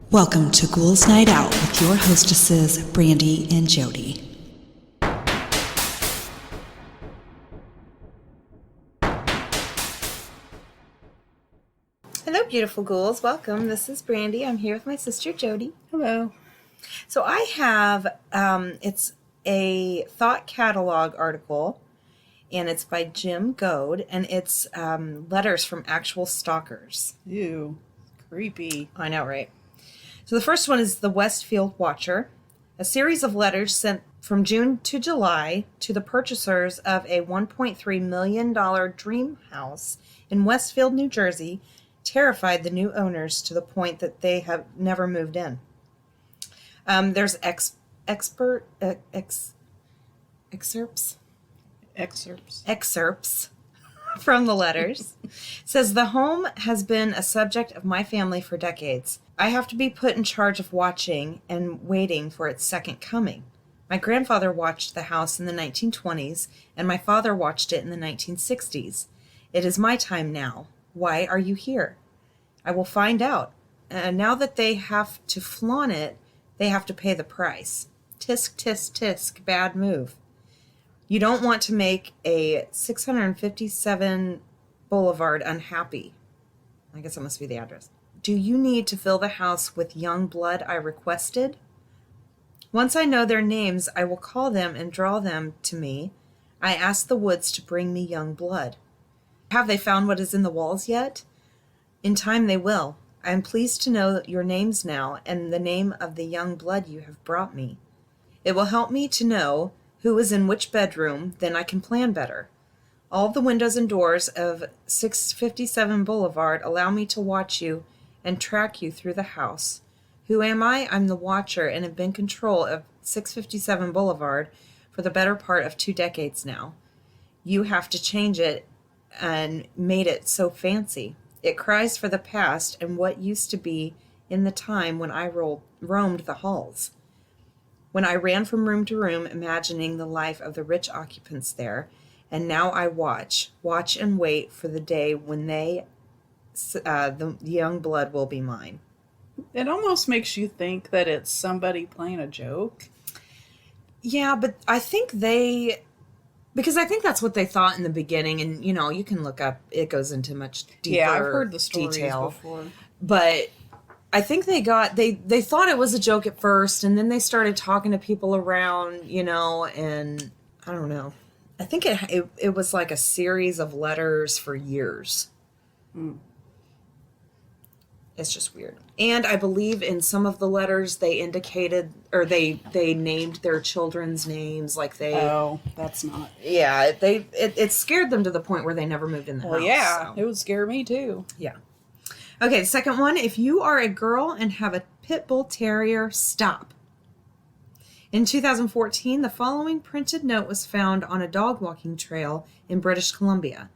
Welcome to Ghouls Night Out with your hostesses, Brandy and Jody. Hello, beautiful ghouls. Welcome. This is Brandy. I'm here with my sister, Jody. Hello. So I have, it's a thought catalog article, and it's by Jim Goad, and it's letters from actual stalkers. Ew. Creepy. I know, right? So the first one is the Westfield Watcher, a series of letters sent from June to July to the purchasers of a $1.3 million dream house in Westfield, New Jersey, terrified the new owners to the point that they have never moved in. There's excerpts from the letters. It says, the home has been a subject of my family for decades. I have to be put in charge of watching and waiting for its second coming. My grandfather watched the house in the 1920s, and my father watched it in the 1960s. It is my time now. Why are you here? I will find out. Now that they have to flaunt it, they have to pay the price. Tisk, tisk, tisk, bad move. You don't want to make a 657 Boulevard unhappy. I guess that must be the address. Do you need to fill the house with young blood I requested? Once I know their names, I will call them and draw them to me. I ask the woods to bring me young blood. Have they found what is in the walls yet? In time they will. I am pleased to know your names now and the name of the young blood you have brought me. It will help me to know who is in which bedroom, then I can plan better. All the windows and doors of 657 Boulevard allow me to watch you and track you through the house. Who am I? I'm the watcher and have been in control of 657 Boulevard for the better part of 2 decades now. You have to change it and made it so fancy. It cries for the past and what used to be in the time when I roamed the halls. When I ran from room to room, imagining the life of the rich occupants there, and now I watch and wait for the day when the young blood will be mine. It almost makes you think that it's somebody playing a joke. Yeah, but I think because I think that's what they thought in the beginning, and you can look up. It goes into much deeper Yeah, I've heard the stories detail before. But I think they thought it was a joke at first, and then they started talking to people around, and I don't know. I think it was like a series of letters for years. It's just weird. And I believe in some of the letters they indicated, or they named their children's names, like they. Oh, that's not. Yeah, it scared them to the point where they never moved in the house. Well, yeah, so. It would scare me too. Yeah. Okay, the second one, if you are a girl and have a pit bull terrier, stop. In 2014, the following printed note was found on a dog walking trail in British Columbia.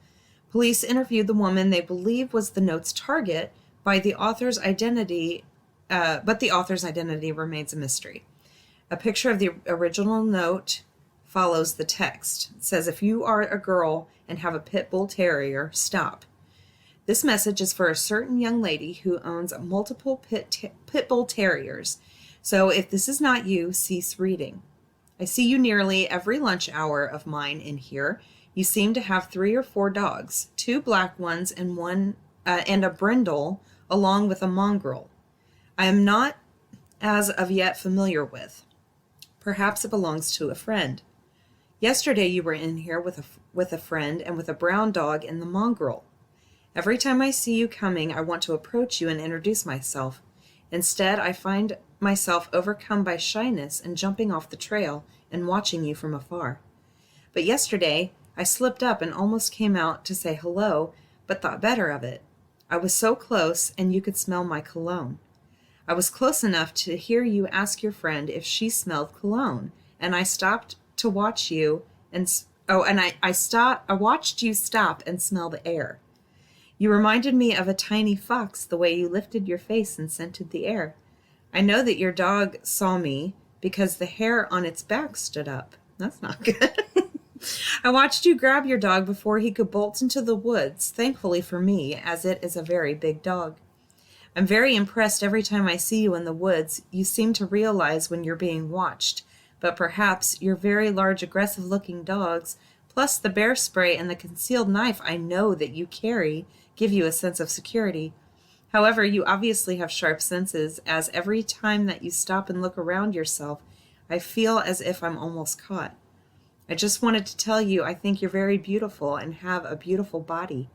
Police interviewed the woman they believe was the note's target by the author's identity, but the author's identity remains a mystery. A picture of the original note follows the text. It says, if you are a girl and have a pit bull terrier, stop. This message is for a certain young lady who owns multiple pit bull terriers. So if this is not you, cease reading. I see you nearly every lunch hour of mine in here. You seem to have 3 or 4 dogs, 2 black ones and a brindle, along with a mongrel. I am not as of yet familiar with. Perhaps it belongs to a friend. Yesterday you were in here with a friend and with a brown dog and the mongrel. Every time I see you coming, I want to approach you and introduce myself. Instead, I find myself overcome by shyness and jumping off the trail and watching you from afar. But yesterday, I slipped up and almost came out to say hello, but thought better of it. I was so close, and you could smell my cologne. I was close enough to hear you ask your friend if she smelled cologne, and I stopped to watch you, I watched you stop and smell the air. You reminded me of a tiny fox the way you lifted your face and scented the air. I know that your dog saw me because the hair on its back stood up. That's not good. I watched you grab your dog before he could bolt into the woods, thankfully for me, as it is a very big dog. I'm very impressed every time I see you in the woods. You seem to realize when you're being watched, but perhaps your very large, aggressive-looking dogs, plus the bear spray and the concealed knife I know that you carry, give you a sense of security. However, you obviously have sharp senses, as every time that you stop and look around yourself, I feel as if I'm almost caught. I just wanted to tell you I think you're very beautiful and have a beautiful body.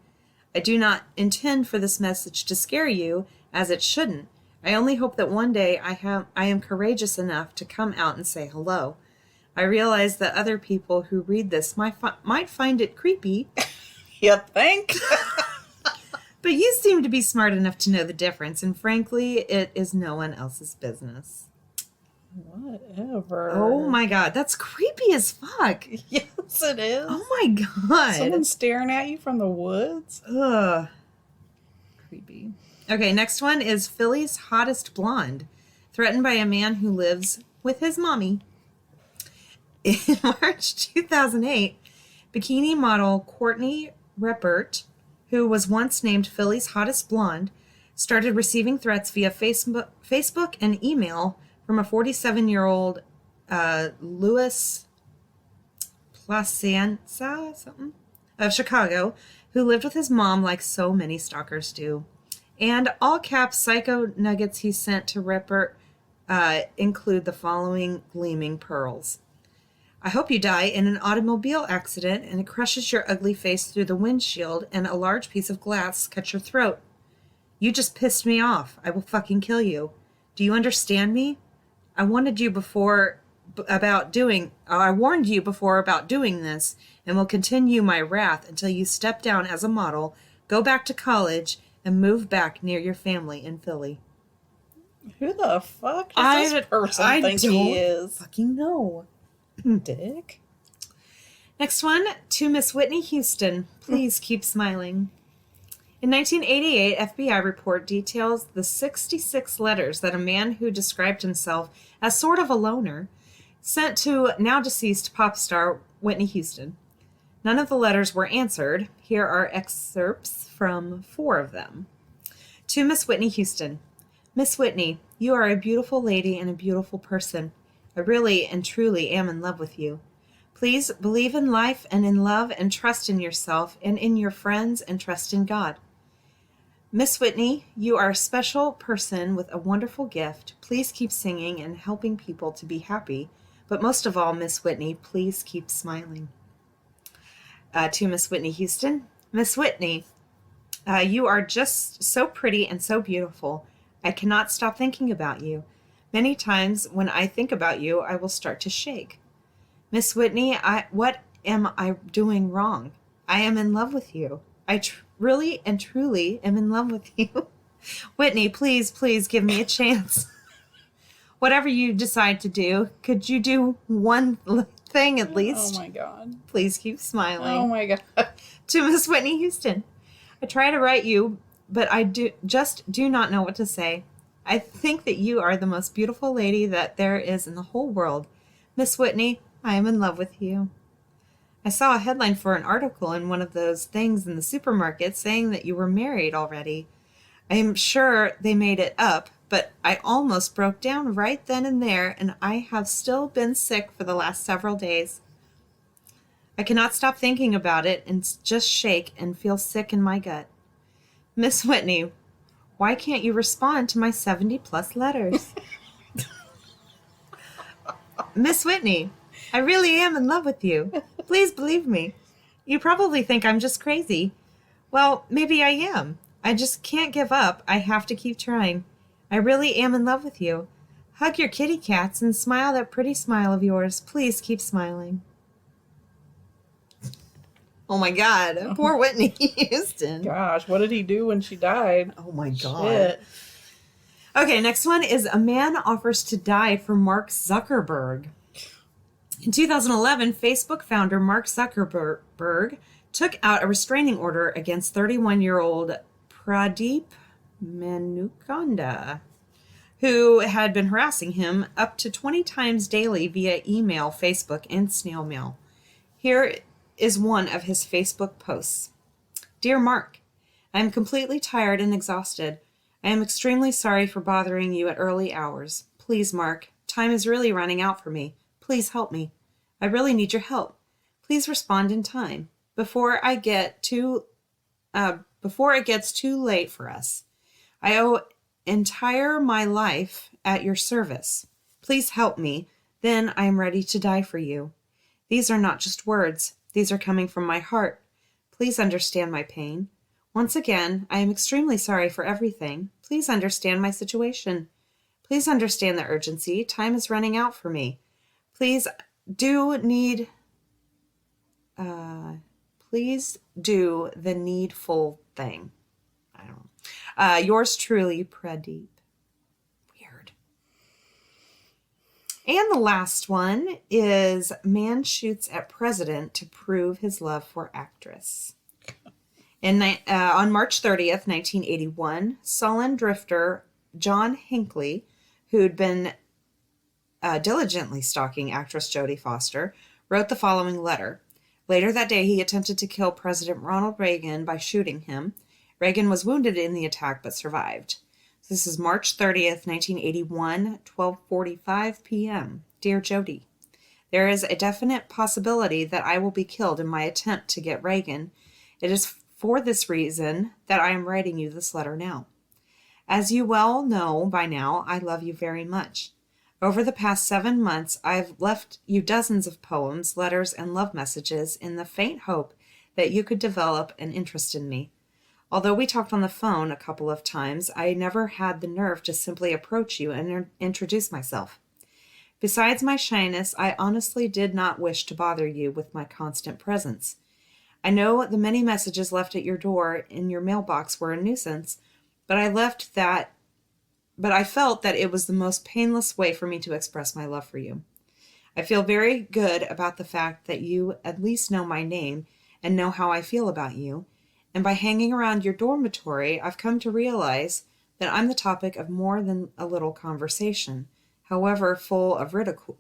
I do not intend for this message to scare you, as it shouldn't. I only hope that one day I am courageous enough to come out and say hello. I realize that other people who read this might find it creepy. You think? But you seem to be smart enough to know the difference, and frankly, it is no one else's business. Whatever. Oh my god, that's creepy as fuck. Yes, it is. Oh my god. Someone's staring at you from the woods? Ugh. Creepy. Okay, next one is Philly's hottest blonde, threatened by a man who lives with his mommy. In March 2008, bikini model Courtney Reppert, who was once named Philly's hottest blonde, started receiving threats via Facebook and email from a 47-year-old Louis Placenza of Chicago, who lived with his mom like so many stalkers do. And all caps psycho nuggets he sent to Reppert include the following gleaming pearls. I hope you die in an automobile accident and it crushes your ugly face through the windshield and a large piece of glass cuts your throat. You just pissed me off. I will fucking kill you. Do you understand me? I warned you before about doing this and will continue my wrath until you step down as a model, go back to college, and move back near your family in Philly. Who the fuck does this person think he is? Fucking know. Dick. Next one, to Miss Whitney Houston. Please keep smiling. In 1988, FBI report details the 66 letters that a man who described himself as sort of a loner sent to now-deceased pop star Whitney Houston. None of the letters were answered. Here are excerpts from 4 of them. To Miss Whitney Houston. Miss Whitney, you are a beautiful lady and a beautiful person. I really and truly am in love with you. Please believe in life and in love and trust in yourself and in your friends and trust in God. Miss Whitney, you are a special person with a wonderful gift. Please keep singing and helping people to be happy. But most of all, Miss Whitney, please keep smiling. To Miss Whitney Houston. Miss Whitney, you are just so pretty and so beautiful. I cannot stop thinking about you. Many times when I think about you, I will start to shake. Miss Whitney, what am I doing wrong? I am in love with you. I really and truly am in love with you. Whitney, please, please give me a chance. Whatever you decide to do, could you do one thing at least? Oh my God. Please keep smiling. Oh my God. To Miss Whitney Houston. I try to write you, but I do not know what to say. I think that you are the most beautiful lady that there is in the whole world. Miss Whitney, I am in love with you. I saw a headline for an article in one of those things in the supermarket saying that you were married already. I am sure they made it up, but I almost broke down right then and there, and I have still been sick for the last several days. I cannot stop thinking about it and just shake and feel sick in my gut. Miss Whitney, why can't you respond to my 70-plus letters? Miss Whitney, I really am in love with you. Please believe me. You probably think I'm just crazy. Well, maybe I am. I just can't give up. I have to keep trying. I really am in love with you. Hug your kitty cats and smile that pretty smile of yours. Please keep smiling. Oh my God. Poor Whitney Houston. Gosh, what did he do when she died? Oh my God. Shit. Okay, next one is a man offers to die for Mark Zuckerberg. In 2011, Facebook founder Mark Zuckerberg took out a restraining order against 31-year-old Pradeep Manukanda, who had been harassing him up to 20 times daily via email, Facebook, and snail mail. Here is one of his Facebook posts. Dear Mark, I am completely tired and exhausted. I am extremely sorry for bothering you at early hours. Please, Mark, time is really running out for me. Please help me. I really need your help. Please respond in time before it gets too late for us. I owe entire my life at your service. Please help me. Then I am ready to die for you. These are not just words. These are coming from my heart. Please understand my pain. Once again, I am extremely sorry for everything. Please understand my situation. Please understand the urgency. Time is running out for me. Please do the needful thing. I don't know. Yours truly, Pradeep. Weird. And the last one is man shoots at president to prove his love for actress. On March 30th, 1981, sullen drifter John Hinckley, who'd been diligently stalking actress Jodie Foster, wrote the following letter. Later that day, he attempted to kill President Ronald Reagan by shooting him. Reagan was wounded in the attack but survived. This is March 30th, 1981, 12:45 p.m. Dear Jodie, there is a definite possibility that I will be killed in my attempt to get Reagan. It is for this reason that I am writing you this letter now. As you well know by now, I love you very much. Over the past 7 months, I've left you dozens of poems, letters, and love messages in the faint hope that you could develop an interest in me. Although we talked on the phone a couple of times, I never had the nerve to simply approach you and introduce myself. Besides my shyness, I honestly did not wish to bother you with my constant presence. I know the many messages left at your door in your mailbox were a nuisance, but I felt that it was the most painless way for me to express my love for you. I feel very good about the fact that you at least know my name and know how I feel about you, and by hanging around your dormitory, I've come to realize that I'm the topic of more than a little conversation, however full of ridicule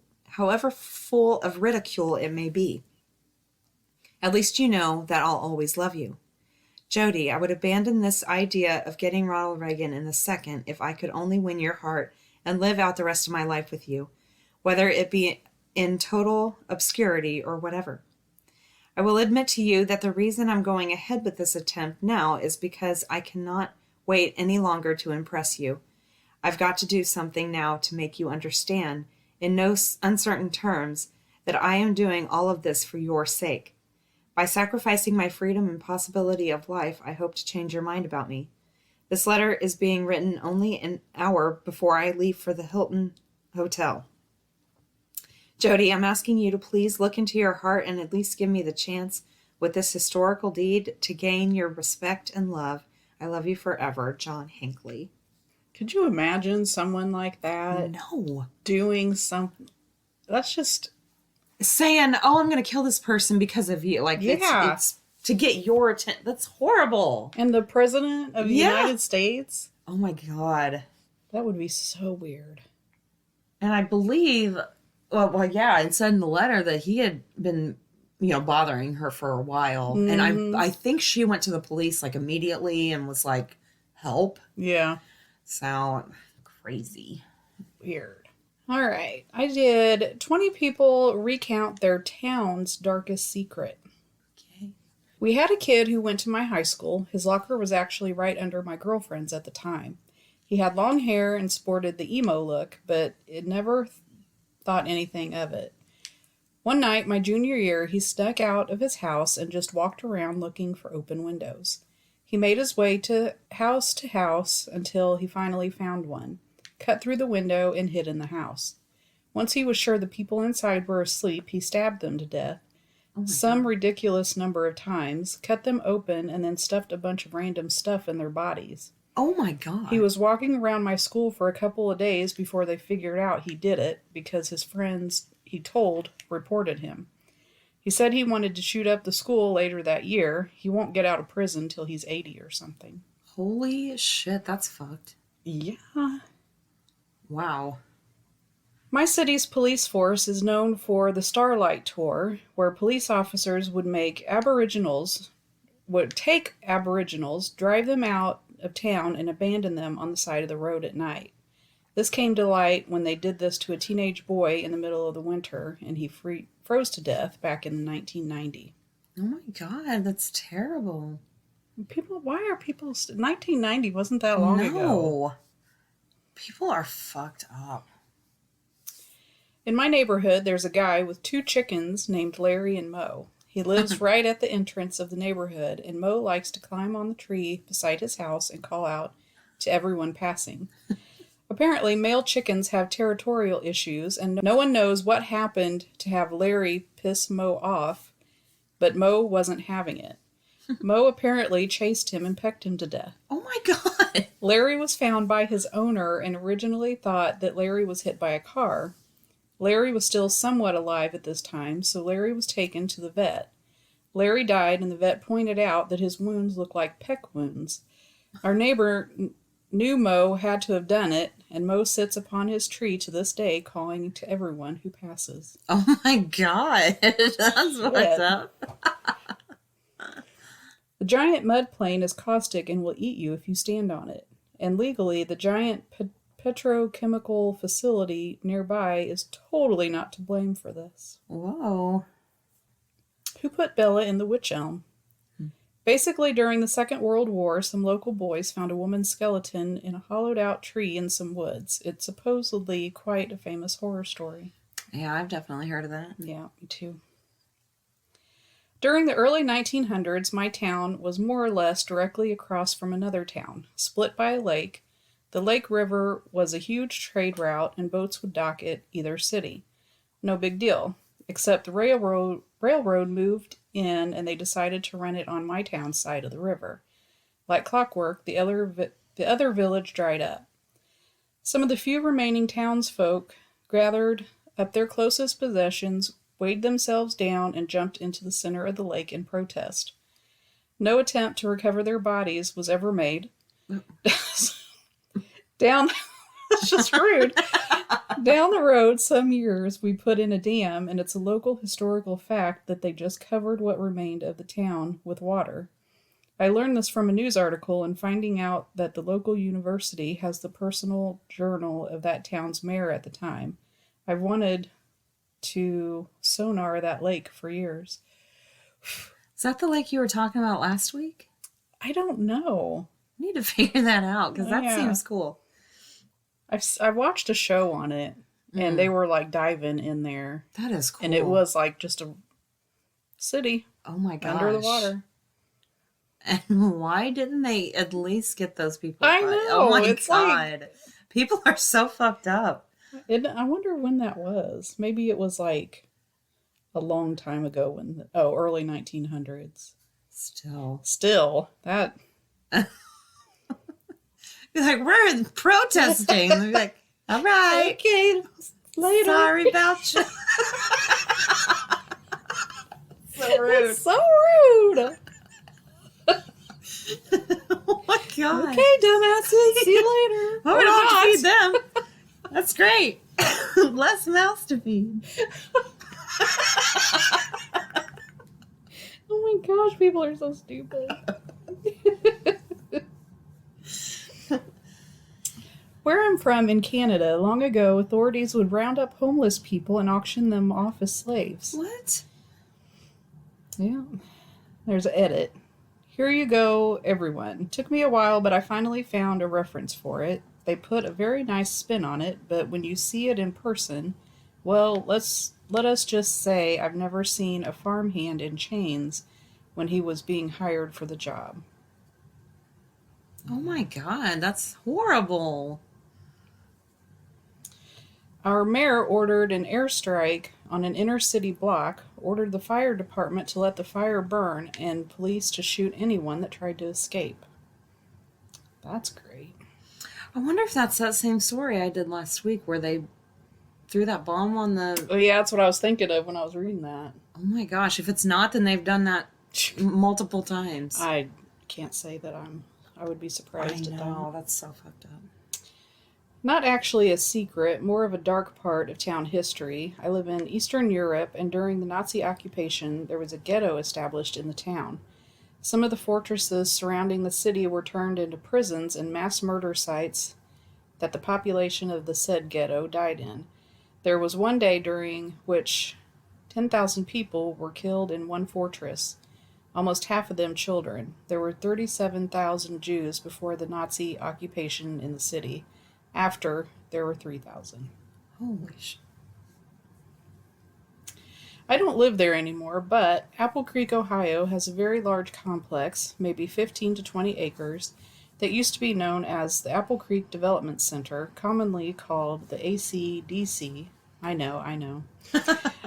it may be. At least you know that I'll always love you. Jodie, I would abandon this idea of getting Ronald Reagan in a second if I could only win your heart and live out the rest of my life with you, whether it be in total obscurity or whatever. I will admit to you that the reason I'm going ahead with this attempt now is because I cannot wait any longer to impress you. I've got to do something now to make you understand, in no uncertain terms, that I am doing all of this for your sake. By sacrificing my freedom and possibility of life, I hope to change your mind about me. This letter is being written only an hour before I leave for the Hilton Hotel. Jodie, I'm asking you to please look into your heart and at least give me the chance with this historical deed to gain your respect and love. I love you forever, John Hinckley. Could you imagine someone like that No. doing something? That's just... Saying, oh, I'm going to kill this person because of you. Like, Yeah. it's to get your attention. That's horrible. And the president of the Yeah. United States? Oh, my God. That would be so weird. And I believe, yeah, it said in the letter that he had been, bothering her for a while. Mm-hmm. And I think she went to the police, like, immediately and was like, help. Yeah. So, crazy. Weird. All right. I did 20 people recount their town's darkest secret. Okay. We had a kid who went to my high school. His locker was actually right under my girlfriend's at the time. He had long hair and sported the emo look, but it never thought anything of it. One night, my junior year, he snuck out of his house and just walked around looking for open windows. He made his way to house until he finally found one, cut through the window, and hid in the house. Once he was sure the people inside were asleep, he stabbed them to death, some ridiculous number of times, cut them open, and then stuffed a bunch of random stuff in their bodies. Oh, my God. He was walking around my school for a couple of days before they figured out he did it because his friends he told reported him. He said he wanted to shoot up the school later that year. He won't get out of prison till he's 80 or something. Holy shit, that's fucked. Yeah. Wow. My city's police force is known for the Starlight Tour, where police officers would take Aboriginals, drive them out of town and abandoned them on the side of the road at night. This came to light when they did this to a teenage boy in the middle of the winter, and he froze to death back in 1990. Oh my God, that's terrible. Why are people... 1990 wasn't that long ago. No. People are fucked up. In my neighborhood, there's a guy with 2 chickens named Larry and Mo. He lives right at the entrance of the neighborhood, and Mo likes to climb on the tree beside his house and call out to everyone passing. Apparently, male chickens have territorial issues, and no one knows what happened to have Larry piss Mo off, but Mo wasn't having it. Mo apparently chased him and pecked him to death. Oh my God. Larry was found by his owner and originally thought that Larry was hit by a car. Larry was still somewhat alive at this time, so Larry was taken to the vet. Larry died, and the vet pointed out that his wounds looked like peck wounds. Our neighbor knew Mo had to have done it, and Mo sits upon his tree to this day, calling to everyone who passes. Oh my God. That's what's up. The giant mud plane is caustic and will eat you if you stand on it. And legally, the giant petrochemical facility nearby is totally not to blame for this. Whoa. Who put Bella in the witch elm? Basically, during the Second World War, some local boys found a woman's skeleton in a hollowed-out tree in some woods. It's supposedly quite a famous horror story. Yeah, I've definitely heard of that. Yeah, me too. During the early 1900s, my town was more or less directly across from another town, split by a lake. The Lake River was a huge trade route, and boats would dock at either city. No big deal, except the railroad moved in, and they decided to run it on my town's side of the river. Like clockwork, the other village dried up. Some of the few remaining townsfolk gathered up their closest possessions, weighed themselves down, and jumped into the center of the lake in protest. No attempt to recover their bodies was ever made. It's just rude. Down the road, some years, we put in a dam, and it's a local historical fact that they just covered what remained of the town with water. I learned this from a news article and finding out that the local university has the personal journal of that town's mayor at the time. I've wanted to sonar that lake for years. Is that the lake you were talking about last week? I don't know. I need to figure that out because that seems cool. I watched a show on it, and they were like diving in there. That is cool. And it was like just a city. Oh my gosh. Under the water. And why didn't they at least get those people? I know. Oh my it's God. Like, people are so fucked up. I wonder when that was. Maybe it was like a long time ago early 1900s. Still, that... You're like, we're protesting. They're like, all right. Okay, later. Sorry about you. So rude. That's so rude. Oh my God. Okay, dumbasses. See you later. Well, we don't have to feed them. That's great. Less mouths to feed. Oh my gosh, people are so stupid. Where I'm from in Canada, long ago, authorities would round up homeless people and auction them off as slaves. What? Yeah. There's an edit. Here you go, everyone. Took me a while, but I finally found a reference for it. They put a very nice spin on it, but when you see it in person, well, let us just say I've never seen a farmhand in chains when he was being hired for the job. Oh my God, that's horrible. Our mayor ordered an airstrike on an inner city block, ordered the fire department to let the fire burn, and police to shoot anyone that tried to escape. That's great. I wonder if that's that same story I did last week where they threw that bomb on the... Oh yeah, that's what I was thinking of when I was reading that. Oh my gosh, if it's not, then they've done that multiple times. I can't say that I would be surprised at that. That's so fucked up. Not actually a secret, more of a dark part of town history. I live in Eastern Europe, and during the Nazi occupation, there was a ghetto established in the town. Some of the fortresses surrounding the city were turned into prisons and mass murder sites that the population of the said ghetto died in. There was one day during which 10,000 people were killed in one fortress, almost half of them children. There were 37,000 Jews before the Nazi occupation in the city. After, there were 3,000. Holy sh! I don't live there anymore, but Apple Creek, Ohio has a very large complex, maybe 15 to 20 acres, that used to be known as the Apple Creek Development Center, commonly called the ACDC. I know.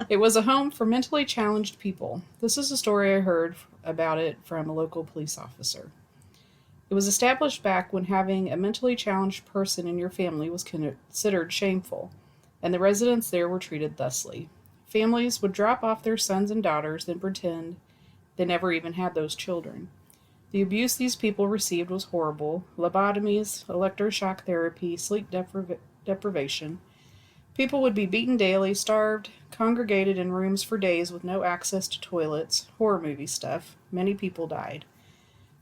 It was a home for mentally challenged people. This is a story I heard about it from a local police officer. It was established back when having a mentally challenged person in your family was considered shameful, and the residents there were treated thusly. Families would drop off their sons and daughters, then pretend they never even had those children. The abuse these people received was horrible: lobotomies, electroshock therapy, sleep deprivation. People would be beaten daily, starved, congregated in rooms for days with no access to toilets, horror movie stuff. Many people died.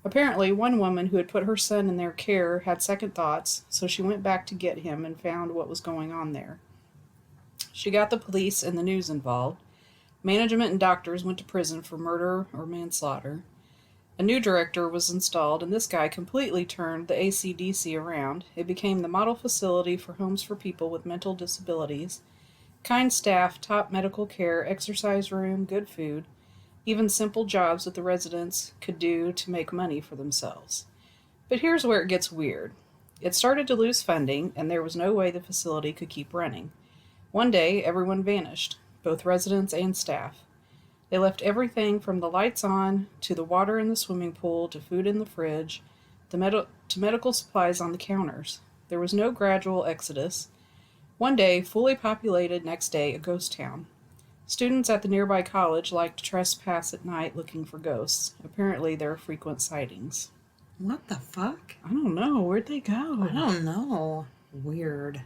Apparently, one woman who had put her son in their care had second thoughts, so she went back to get him and found what was going on there. She got the police and the news involved. Management and doctors went to prison for murder or manslaughter. A new director was installed, and this guy completely turned the ACDC around. It became the model facility for homes for people with mental disabilities. Kind staff, top medical care, exercise room, good food, even simple jobs that the residents could do to make money for themselves. But here's where it gets weird. It started to lose funding, and there was no way the facility could keep running. One day, everyone vanished, both residents and staff. They left everything from the lights on, to the water in the swimming pool, to food in the fridge, to medical supplies on the counters. There was no gradual exodus. One day, fully populated, next day, a ghost town. Students at the nearby college liked to trespass at night looking for ghosts. Apparently, there are frequent sightings. What the fuck? I don't know. Where'd they go? I don't know. Weird.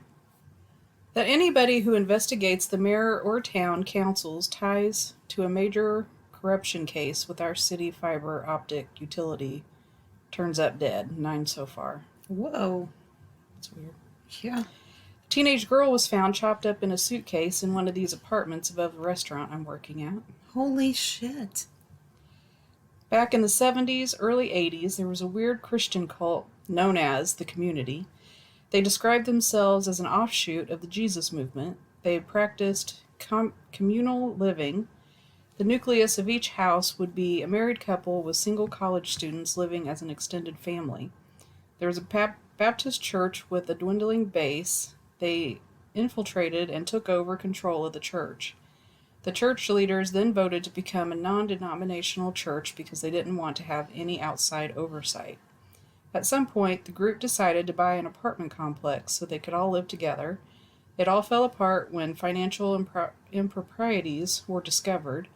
That anybody who investigates the mayor or town council's ties to a major corruption case with our city fiber optic utility turns up dead. 9 so far. Whoa. That's weird. Yeah. A teenage girl was found chopped up in a suitcase in one of these apartments above the restaurant I'm working at. Holy shit. Back in the 70s, early 80s, there was a weird Christian cult known as the Community. They described themselves as an offshoot of the Jesus movement. They practiced communal living. The nucleus of each house would be a married couple with single college students living as an extended family. There was a Baptist church with a dwindling base. They infiltrated and took over control of the church. The church leaders then voted to become a non-denominational church because they didn't want to have any outside oversight. At some point, the group decided to buy an apartment complex so they could all live together. It all fell apart when financial improprieties were discovered.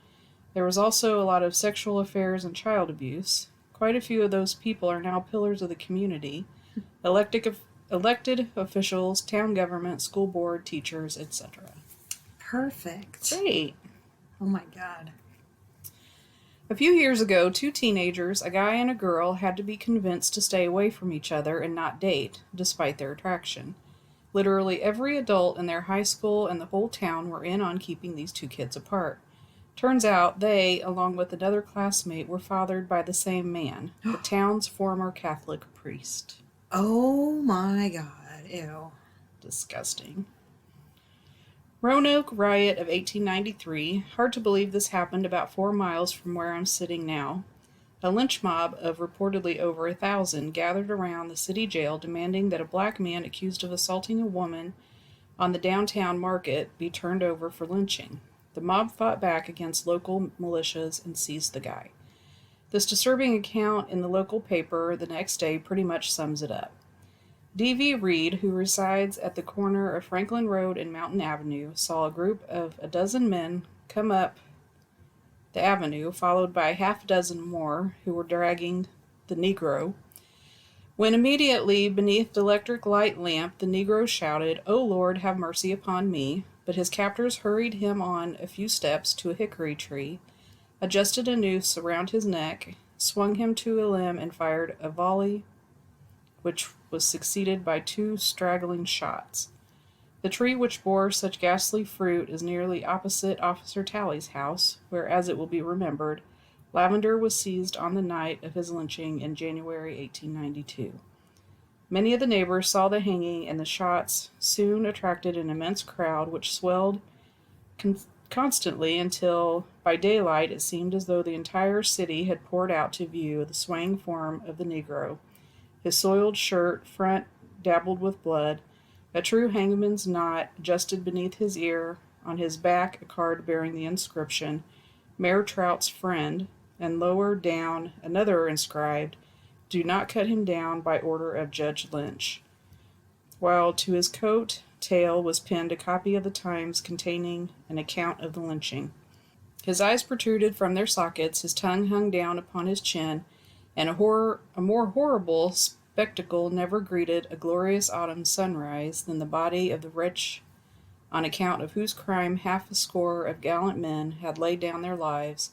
There was also a lot of sexual affairs and child abuse. Quite a few of those people are now pillars of the community, elected officials, town government, school board, teachers, etc. Perfect. Great. Oh my God. A few years ago, 2 teenagers, a guy and a girl, had to be convinced to stay away from each other and not date, despite their attraction. Literally every adult in their high school and the whole town were in on keeping these 2 kids apart. Turns out they, along with another classmate, were fathered by the same man, the town's former Catholic priest. Oh my God. Ew. Disgusting. Roanoke riot of 1893. Hard to believe this happened about 4 miles from where I'm sitting now. A lynch mob of reportedly over 1,000 gathered around the city jail demanding that a black man accused of assaulting a woman on the downtown market be turned over for lynching. The mob fought back against local militias and seized the guy. This disturbing account in the local paper the next day pretty much sums it up. D.V. Reed, who resides at the corner of Franklin Road and Mountain Avenue, saw a group of a dozen men come up the avenue, followed by half a dozen more who were dragging the Negro. When immediately beneath the electric light lamp the Negro shouted, "O Lord, have mercy upon me," but his captors hurried him on a few steps to a hickory tree, adjusted a noose around his neck, swung him to a limb, and fired a volley, which was succeeded by 2 straggling shots. The tree which bore such ghastly fruit is nearly opposite Officer Talley's house, where, as it will be remembered, Lavender was seized on the night of his lynching in January 1892. Many of the neighbors saw the hanging, and the shots soon attracted an immense crowd, which swelled constantly until, by daylight, it seemed as though the entire city had poured out to view the swaying form of the Negro, his soiled shirt front dabbled with blood, a true hangman's knot adjusted beneath his ear, on his back a card bearing the inscription, Mayor Trout's friend, and lower down another inscribed, Do not cut him down by order of Judge Lynch, while to his coat tail was pinned a copy of the Times containing an account of the lynching. His eyes protruded from their sockets, his tongue hung down upon his chin, and a more horrible spectacle never greeted a glorious autumn sunrise than the body of the wretch on account of whose crime half a score of gallant men had laid down their lives,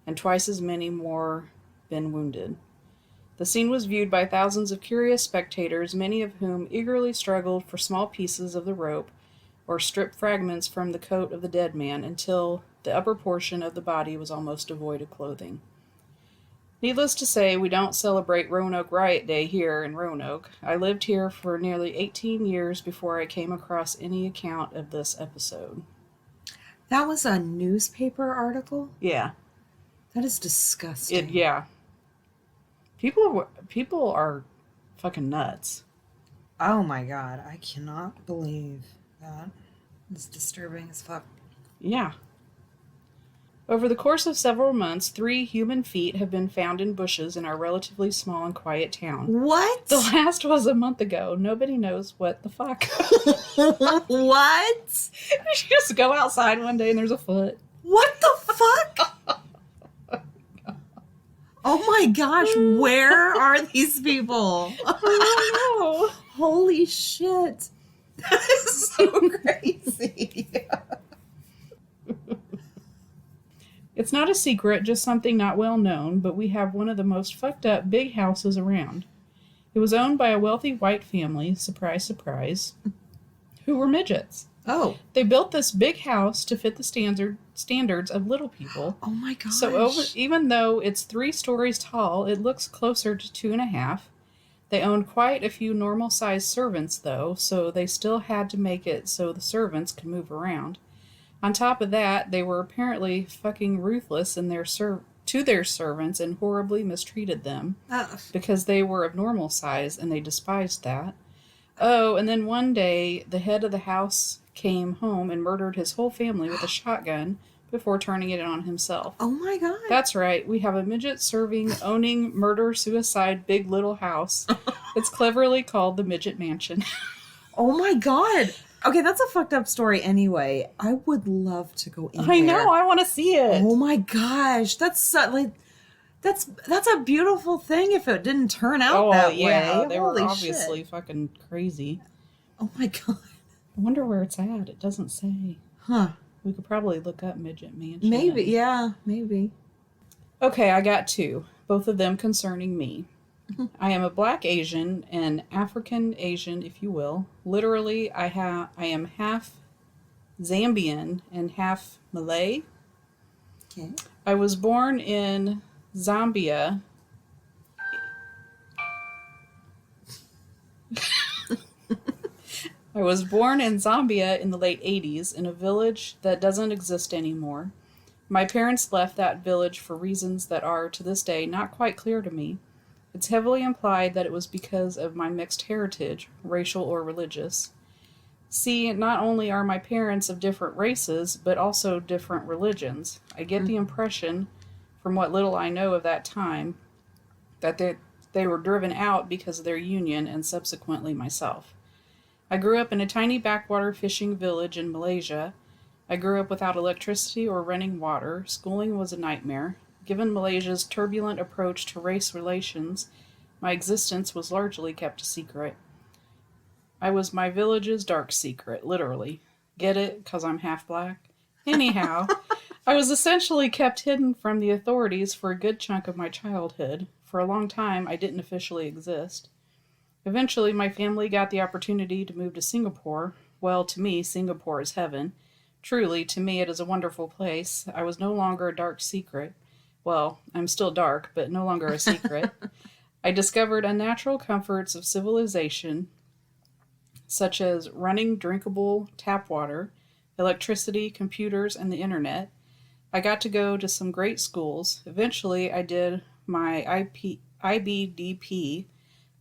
and twice as many more been wounded. The scene was viewed by thousands of curious spectators, many of whom eagerly struggled for small pieces of the rope or stripped fragments from the coat of the dead man until the upper portion of the body was almost devoid of clothing. Needless to say, we don't celebrate Roanoke Riot Day here in Roanoke. I lived here for nearly 18 years before I came across any account of this episode. That was a newspaper article? Yeah. That is disgusting. Yeah. People are fucking nuts. Oh my god, I cannot believe that. It's disturbing as fuck. Yeah. Over the course of several months, 3 human feet have been found in bushes in our relatively small and quiet town. What? The last was a month ago. Nobody knows what the fuck. What? You just go outside one day and there's a foot. What the fuck? Oh my gosh, where are these people? I don't know. Holy shit. That is so crazy. It's not a secret, just something not well known, but we have one of the most fucked up big houses around. It was owned by a wealthy white family, surprise, surprise, who were midgets. Oh. They built this big house to fit the standards of little people. Oh my gosh. So even though it's 3 stories tall, it looks closer to 2.5. They owned quite a few normal-sized servants, though, so they still had to make it so the servants could move around. On top of that, they were apparently fucking ruthless in to their servants and horribly mistreated them because they were of normal size and they despised that. Oh, and then one day, the head of the house came home and murdered his whole family with a shotgun before turning it on himself. Oh my god. That's right. We have a midget owning, murder, suicide, big little house. It's cleverly called the Midget Mansion. Oh my god. Okay, that's a fucked up story anyway. I would love to go in I there. know. I want to see it. Oh my gosh. That's that's a beautiful thing if it didn't turn out that way. They Holy were obviously shit. fucking crazy. Oh my god. I wonder where it's at. It doesn't say. Huh. We could probably look up Midget Mansion. Maybe, yeah, maybe. Okay, I got 2, both of them concerning me. I am a Black Asian, an African Asian, if you will. Literally, I am half Zambian and half Malay. Okay. I was born in Zambia. I was born in Zambia in the late 80s in a village that doesn't exist anymore. My parents left that village for reasons that are, to this day, not quite clear to me. It's heavily implied that it was because of my mixed heritage, racial or religious. See, not only are my parents of different races, but also different religions. I get the impression, from what little I know of that time, that they were driven out because of their union and subsequently myself. I grew up in a tiny backwater fishing village in Malaysia. I grew up without electricity or running water. Schooling was a nightmare. Given Malaysia's turbulent approach to race relations, my existence was largely kept a secret. I was my village's dark secret, literally. Get it? 'Cause I'm half black? Anyhow, I was essentially kept hidden from the authorities for a good chunk of my childhood. For a long time, I didn't officially exist. Eventually, my family got the opportunity to move to Singapore. Well, to me, Singapore is heaven. Truly, to me, it is a wonderful place. I was no longer a dark secret. Well, I'm still dark, but no longer a secret. I discovered unnatural comforts of civilization, such as running drinkable tap water, electricity, computers, and the internet. I got to go to some great schools. Eventually, I did my IBDP,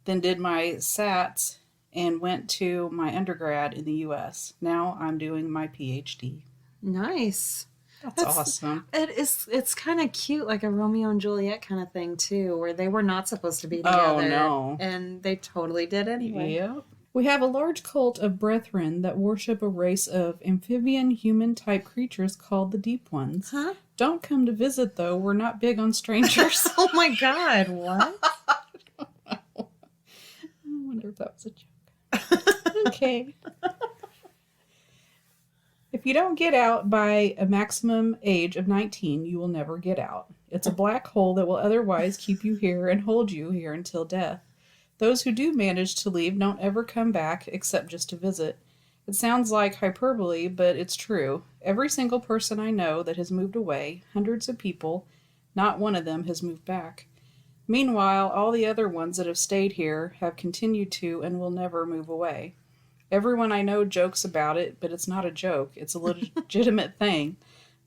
then did my SATs, and went to my undergrad in the US. Now I'm doing my PhD. Nice. That's awesome. It's kind of cute, like a Romeo and Juliet kind of thing too, where they were not supposed to be Oh, together. no. And they totally did anyway. Yep. We have a large cult of brethren that worship a race of amphibian human type creatures called the Deep Ones. Huh? Don't come to visit, though. We're not big on strangers. Oh my God, what? I wonder if that was a joke. Okay. If you don't get out by a maximum age of 19, you will never get out. It's a black hole that will otherwise keep you here and hold you here until death. Those who do manage to leave don't ever come back except just to visit. It sounds like hyperbole, but it's true. Every single person I know that has moved away, hundreds of people, not one of them has moved back. Meanwhile, all the other ones that have stayed here have continued to and will never move away. Everyone I know jokes about it, but it's not a joke. It's a legitimate thing,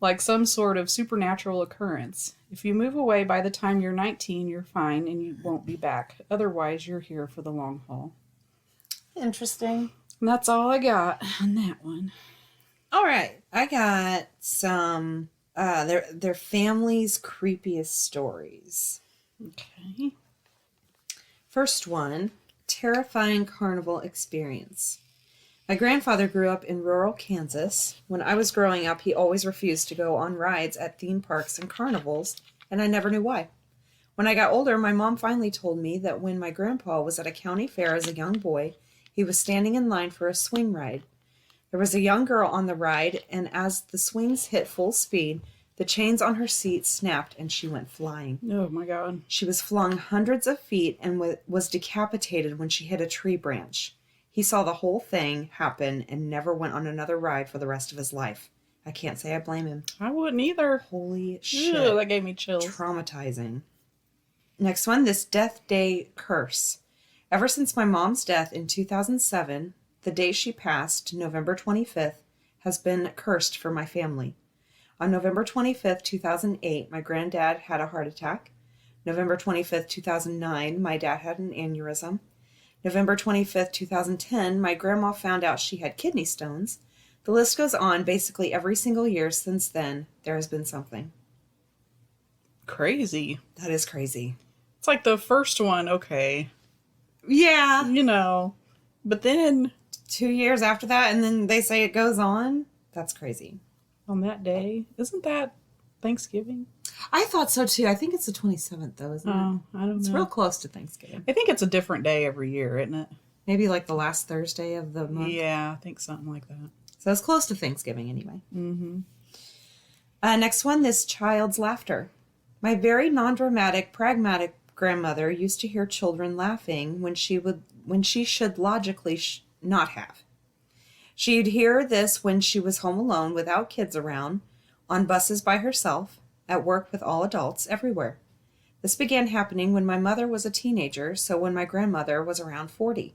like some sort of supernatural occurrence. If you move away by the time you're 19, you're fine and you won't be back. Otherwise, you're here for the long haul. Interesting. And that's all I got on that one. All right, I got some their family's creepiest stories. Okay. First one, terrifying carnival experience. My grandfather grew up in rural Kansas. When I was growing up, he always refused to go on rides at theme parks and carnivals, and I never knew why. When I got older, my mom finally told me that when my grandpa was at a county fair as a young boy, he was standing in line for a swing ride. There was a young girl on the ride, and as the swings hit full speed, the chains on her seat snapped and she went flying. Oh my God. She was flung hundreds of feet and was decapitated when she hit a tree branch. He saw the whole thing happen and never went on another ride for the rest of his life. I can't say I blame him. I wouldn't either. Holy shit. Ew, that gave me chills. Traumatizing. Next one, this Death Day curse. Ever since my mom's death in 2007, the day she passed, November 25th, has been cursed for my family. On November 25th, 2008, my granddad had a heart attack. November 25th, 2009, my dad had an aneurysm. November 25th, 2010, my grandma found out she had kidney stones. The list goes on. Basically every single year since then, there has been something. Crazy. That is crazy. It's like the first one, okay. Yeah. You know. But then 2 years after that, and then they say it goes on. That's crazy. on that day, isn't that Thanksgiving? I thought so too. I think it's the 27th though, isn't it? Oh, I don't know. It's real close to Thanksgiving. I think it's a different day every year, isn't it? Maybe like the last Thursday of the month. Yeah, I think something like that. So it's close to Thanksgiving anyway. Mm-hmm. Next one, this child's laughter. My very non-dramatic, pragmatic grandmother used to hear children laughing when she should logically not have. She'd hear this when she was home alone without kids around, on buses by herself, at work with all adults, everywhere. This began happening when my mother was a teenager, so when my grandmother was around 40.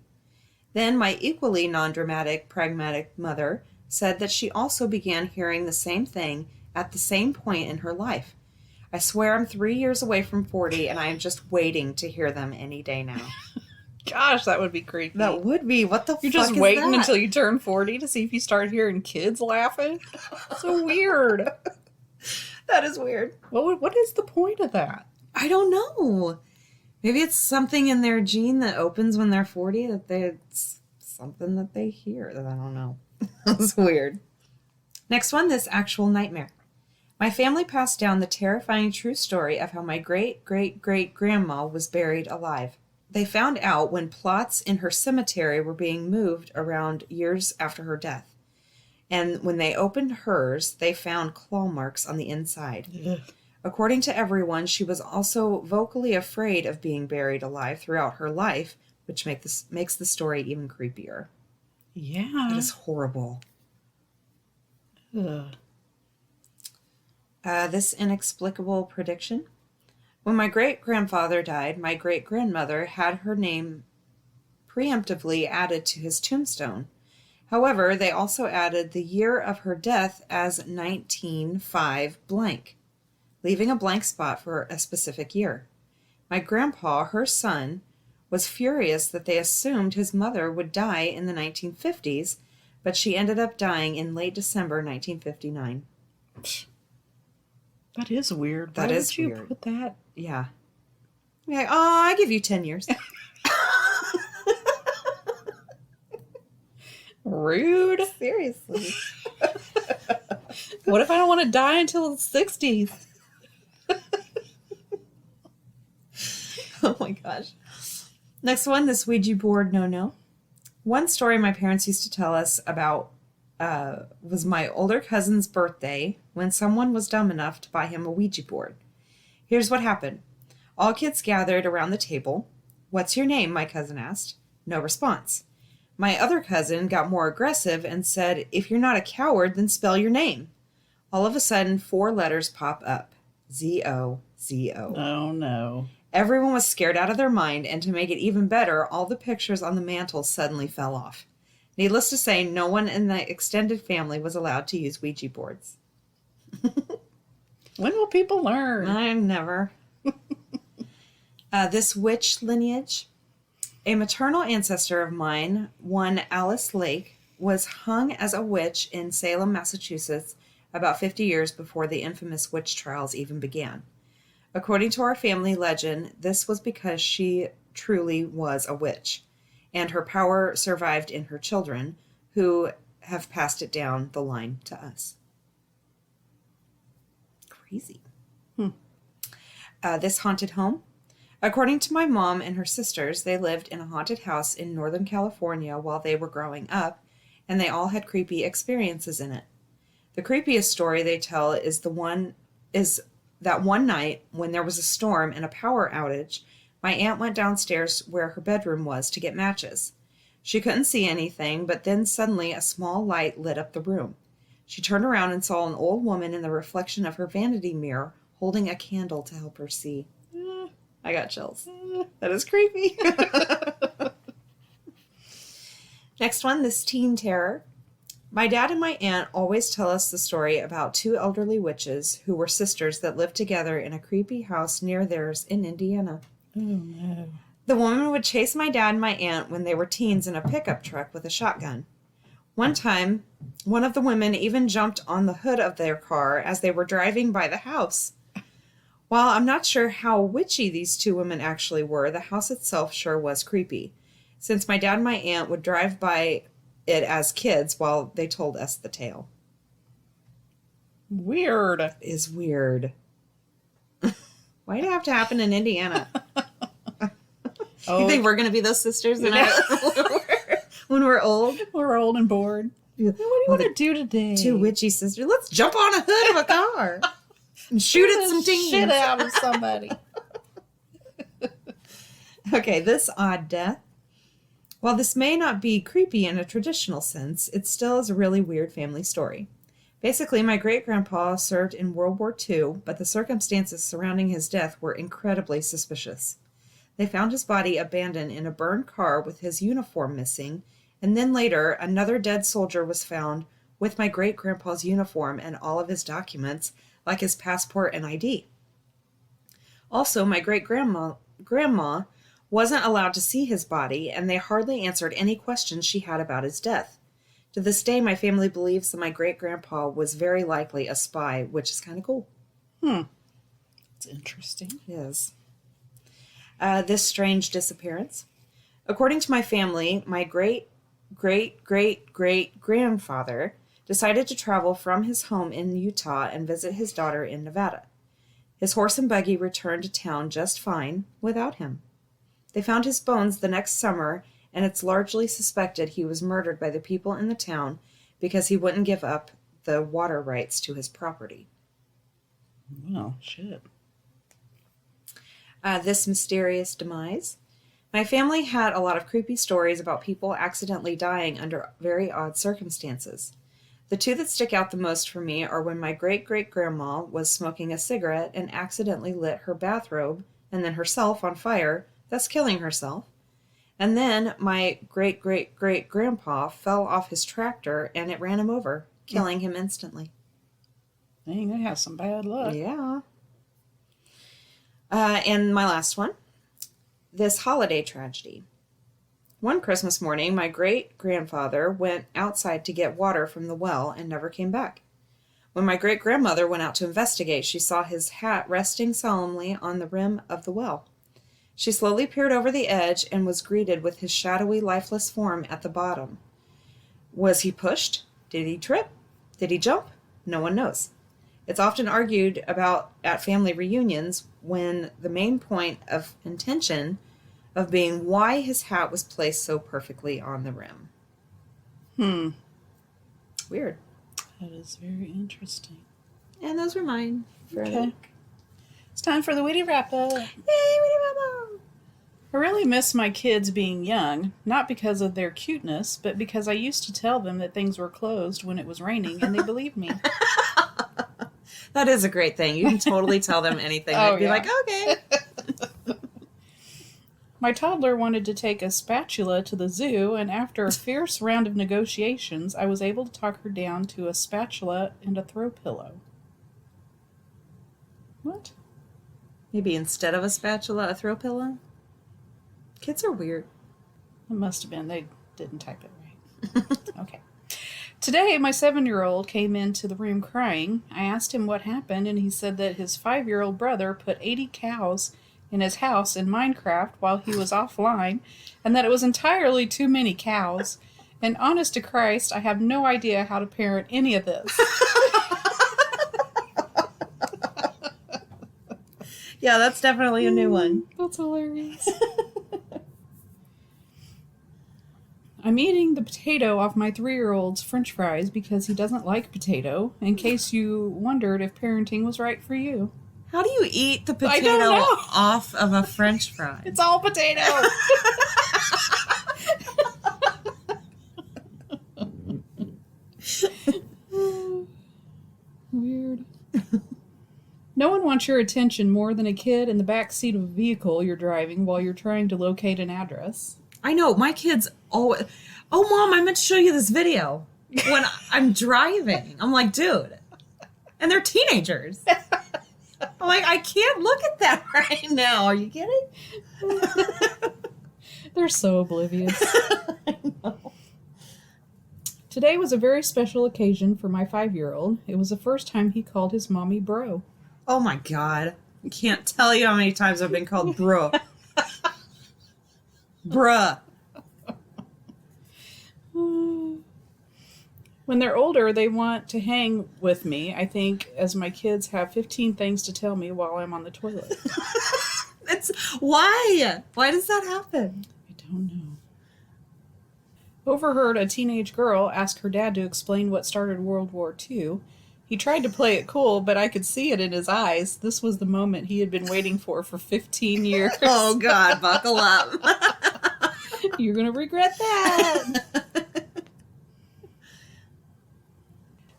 Then my equally non-dramatic, pragmatic mother said that she also began hearing the same thing at the same point in her life. I swear I'm 3 years away from 40, and I am just waiting to hear them any day now. Gosh, that would be creepy. That would be. What the You're fuck just is waiting that? until you turn 40 to see if you start hearing kids laughing? So weird. That is weird. What is the point of that? I don't know. Maybe it's something in their gene that opens when they're 40 it's something that they hear that I don't know. That's weird. Next one, this actual nightmare. My family passed down the terrifying true story of how my great-great-great-grandma was buried alive. They found out when plots in her cemetery were being moved around years after her death. And when they opened hers, they found claw marks on the inside. According to everyone, she was also vocally afraid of being buried alive throughout her life, which makes the story even creepier. Yeah. That is horrible. Ugh. This inexplicable prediction. When my great-grandfather died, my great-grandmother had her name preemptively added to his tombstone. However, they also added the year of her death as 1905 blank, leaving a blank spot for a specific year. My grandpa, her son, was furious that they assumed his mother would die in the 1950s, but she ended up dying in late December 1959. That is weird. That Why is would you weird. put that? Yeah. Yeah. Oh, I give you 10 years. Rude. Seriously. What if I don't want to die until the 60s? Oh my gosh. Next one, this Ouija board no. One story my parents used to tell us about was my older cousin's birthday when someone was dumb enough to buy him a Ouija board. Here's what happened. All kids gathered around the table. "What's your name?" my cousin asked. No response. My other cousin got more aggressive and said, "If you're not a coward, then spell your name." All of a sudden, 4 letters pop up. Z-O-Z-O. Oh, no. Everyone was scared out of their mind, and to make it even better, all the pictures on the mantle suddenly fell off. Needless to say, no one in the extended family was allowed to use Ouija boards. When will people learn? I never. This witch lineage. A maternal ancestor of mine, one Alice Lake, was hung as a witch in Salem, Massachusetts, about 50 years before the infamous witch trials even began. According to our family legend, this was because she truly was a witch, and her power survived in her children, who have passed it down the line to us. Crazy. This haunted home. According to my mom and her sisters, they lived in a haunted house in Northern California while they were growing up, and they all had creepy experiences in it. The creepiest story they tell is that one night when there was a storm and a power outage, my aunt went downstairs where her bedroom was to get matches. She couldn't see anything, but then suddenly a small light lit up the room. She turned around and saw an old woman in the reflection of her vanity mirror holding a candle to help her see. I got chills. That is creepy. Next one, this teen terror. My dad and my aunt always tell us the story about 2 elderly witches who were sisters that lived together in a creepy house near theirs in Indiana. Oh, no. The woman would chase my dad and my aunt when they were teens in a pickup truck with a shotgun. One time, one of the women even jumped on the hood of their car as they were driving by the house. While I'm not sure how witchy these 2 women actually were, the house itself sure was creepy, since my dad and my aunt would drive by it as kids while they told us the tale. Weird. It is weird. Why did it have to happen in Indiana? You think we're going to be those sisters when we're old? We're old and bored. What do you want to do today? 2 witchy sisters. Let's jump on a hood of a car and shoot at some teens. Shit out of somebody. Okay, this odd death. While this may not be creepy in a traditional sense, it still is a really weird family story. Basically, my great-grandpa served in World War II, but the circumstances surrounding his death were incredibly suspicious. They found his body abandoned in a burned car with his uniform missing, and then later, another dead soldier was found with my great-grandpa's uniform and all of his documents, like his passport and ID. Also, my great-grandma wasn't allowed to see his body, and they hardly answered any questions she had about his death. To this day, my family believes that my great-grandpa was very likely a spy, which is kind of cool. It's interesting. It is. This strange disappearance. According to my family, my great-great-great-great-grandfather decided to travel from his home in Utah and visit his daughter in Nevada. His horse and buggy returned to town just fine without him. They found his bones the next summer, and it's largely suspected he was murdered by the people in the town because he wouldn't give up the water rights to his property. Well, shit. This mysterious demise. My family had a lot of creepy stories about people accidentally dying under very odd circumstances. The two that stick out the most for me are when my great-great-grandma was smoking a cigarette and accidentally lit her bathrobe and then herself on fire, thus killing herself. And then my great-great-great-grandpa fell off his tractor and it ran him over, killing him instantly. Dang, they have some bad luck. Yeah. And my last one, this holiday tragedy. One Christmas morning, my great-grandfather went outside to get water from the well and never came back. When my great-grandmother went out to investigate, she saw his hat resting solemnly on the rim of the well. She slowly peered over the edge and was greeted with his shadowy, lifeless form at the bottom. Was he pushed? Did he trip? Did he jump? No one knows. It's often argued about at family reunions when the main point of contention of being why his hat was placed so perfectly on the rim. Weird. That is very interesting. And those were mine. Okay. It's time for the witty wrap-up. Yay, Witty Wrap-Up! I really miss my kids being young, not because of their cuteness, but because I used to tell them that things were closed when it was raining, and they believed me. That is a great thing. You can totally tell them anything. Oh, They'd be yeah. like, okay. My toddler wanted to take a spatula to the zoo, and after a fierce round of negotiations, I was able to talk her down to a spatula and a throw pillow. What? Maybe instead of a spatula, a throw pillow? Kids are weird. It must have been. They didn't type it right. Okay. Today, my 7-year-old came into the room crying. I asked him what happened, and he said that his 5-year-old brother put 80 cows in his house in Minecraft while he was offline, and that it was entirely too many cows. And honest to Christ, I have no idea how to parent any of this. Yeah, that's definitely a new one. That's hilarious. I'm eating the potato off my 3-year-old's french fries because he doesn't like potato, in case you wondered if parenting was right for you. How do you eat the I potato don't know. off of a french fry? It's all potato! Weird. No one wants your attention more than a kid in the back seat of a vehicle you're driving while you're trying to locate an address. I know, my kids always... Oh, Mom, I meant to show you this video when I'm driving. I'm like, dude. And they're teenagers. I'm like, I can't look at that right now. Are you kidding? They're so oblivious. I know. Today was a very special occasion for my 5-year-old. It was the first time he called his mommy bro. Oh, my God. I can't tell you how many times I've been called bro. Bruh. When they're older, they want to hang with me, I think, as my kids have 15 things to tell me while I'm on the toilet. It's why? Why does that happen? I don't know. Overheard a teenage girl ask her dad to explain what started World War II. He tried to play it cool, but I could see it in his eyes. This was the moment he had been waiting for 15 years. Oh, God, buckle up. You're going to regret that.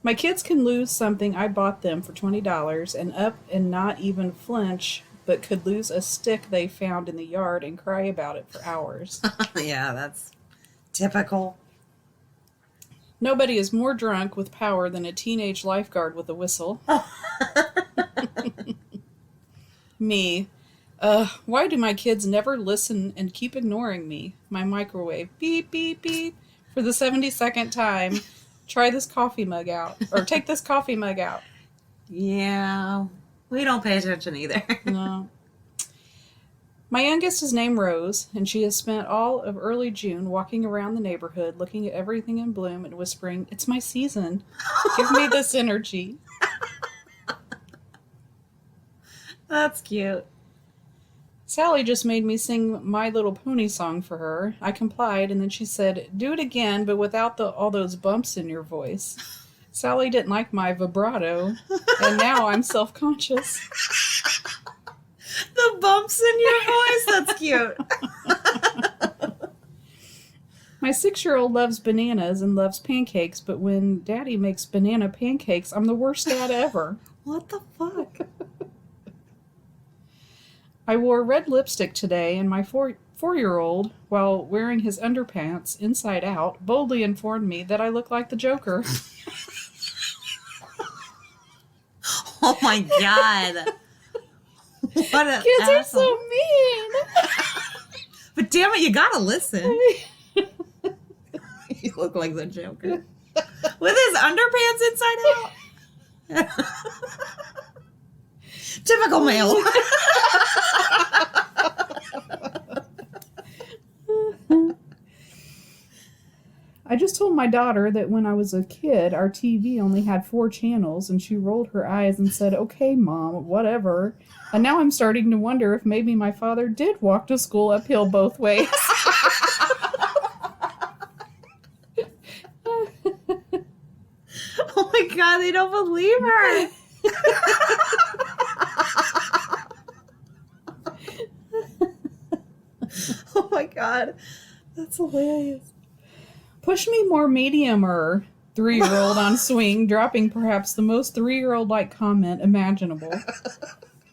My kids can lose something I bought them for $20 and up and not even flinch, but could lose a stick they found in the yard and cry about it for hours. Yeah, that's typical. Nobody is more drunk with power than a teenage lifeguard with a whistle. Me. Why do my kids never listen and keep ignoring me? My microwave. Beep, beep, beep. For the 72nd time. Try this coffee mug out. Or take this coffee mug out. Yeah, we don't pay attention either. No. My youngest is named Rose, and she has spent all of early June walking around the neighborhood, looking at everything in bloom and whispering, "It's my season. Give me this energy." That's cute. Sally just made me sing My Little Pony song for her. I complied, and then she said, "Do it again, but without all those bumps in your voice." Sally didn't like my vibrato, and now I'm self-conscious. The bumps in your voice, that's cute. My 6-year-old loves bananas and loves pancakes, but when Daddy makes banana pancakes, I'm the worst dad ever. What the fuck? I wore red lipstick today, and my four-year-old, while wearing his underpants inside out, boldly informed me that I look like the Joker. Oh my god. What a Kids are asshole. so mean. But damn it, you gotta listen. You look like the Joker. With his underpants inside out. Typical male. I just told my daughter that when I was a kid, our TV only had 4 channels, and she rolled her eyes and said, "Okay, Mom, whatever." And now I'm starting to wonder if maybe my father did walk to school uphill both ways. Oh my god, they don't believe her. Oh my god. That's hilarious. Push me more medium-er, 3-year-old on swing, dropping perhaps the most 3-year-old-like comment imaginable.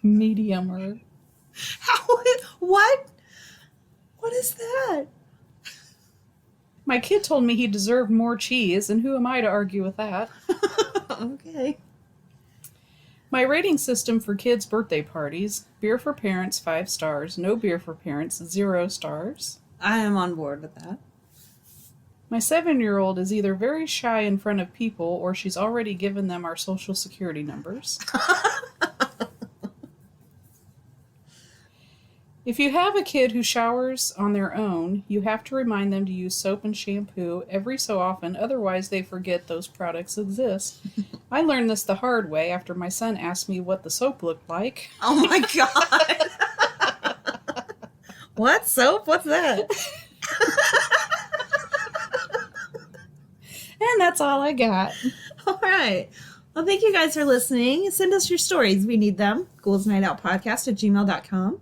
Medium-er. What? What is that? My kid told me he deserved more cheese, and who am I to argue with that? Okay. My rating system for kids' birthday parties: beer for parents, 5 stars; no beer for parents, 0 stars. I am on board with that. My 7-year-old is either very shy in front of people, or she's already given them our social security numbers. If you have a kid who showers on their own, you have to remind them to use soap and shampoo every so often, otherwise they forget those products exist. I learned this the hard way after my son asked me what the soap looked like. Oh my god. What soap? What's that? And that's all I got. All right. Well, thank you guys for listening. Send us your stories. We need them. goalsnightoutpodcast@gmail.com.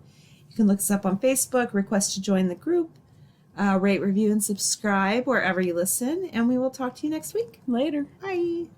You can look us up on Facebook, request to join the group, rate, review, and subscribe wherever you listen. And we will talk to you next week. Later. Bye.